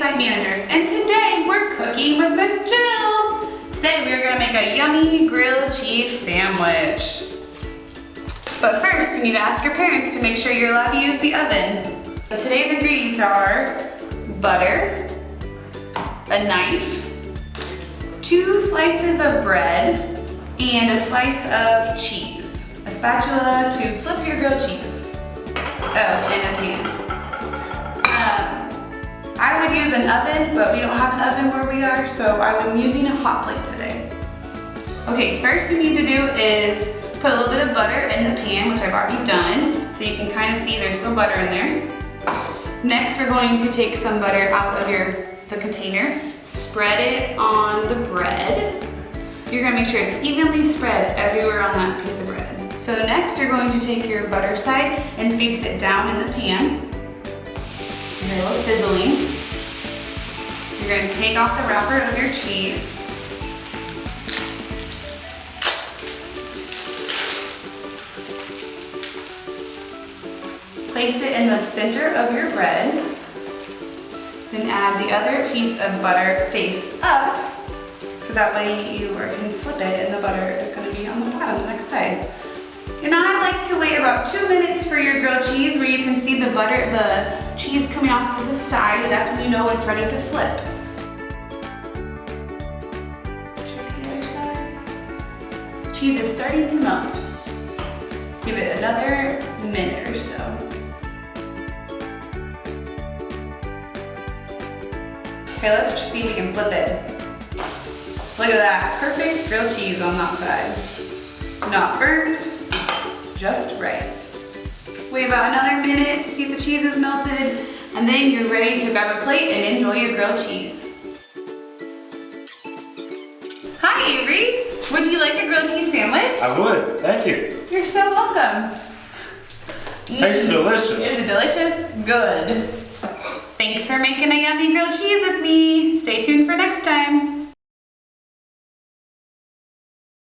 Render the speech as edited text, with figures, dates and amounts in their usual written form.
side managers, and today we're cooking with Miss Jill. Today we are gonna make a yummy grilled cheese sandwich. But first, you need to ask your parents to make sure you're allowed to use the oven. Today's ingredients are butter, a knife, 2 slices of bread, and a slice of cheese. A spatula to flip your grilled cheese. Oh, and a pan. I would use an oven, but we don't have an oven where we are, so I'm using a hot plate today. Okay, first you need to do is put a little bit of butter in the pan, which I've already done, so you can kind of see there's still butter in there. Next, we're going to take some butter out of the container, spread it on the bread. You're gonna make sure it's evenly spread everywhere on that piece of bread. So next, you're going to take your butter side and face it down in the pan. You're a little sizzling. You're going to take off the wrapper of your cheese. Place it in the center of your bread. Then add the other piece of butter face up, so that way you can flip it and the butter is going to be on the bottom, the next side. And I like to wait about 2 minutes for your grilled cheese where you can see the cheese coming off to the side. That's when you know it's ready to flip. Check the other side. Cheese is starting to melt. Give it another minute or so. Okay, let's just see if we can flip it. Look at that, perfect grilled cheese on that side. Not burnt, just right. Wait about another minute to see if the cheese is melted, and then you're ready to grab a plate and enjoy your grilled cheese. Hi Avery, would you like a grilled cheese sandwich? I would, thank you. You're so welcome. Tastes delicious. Is it delicious? Good. Thanks for making a yummy grilled cheese with me. Stay tuned for next time.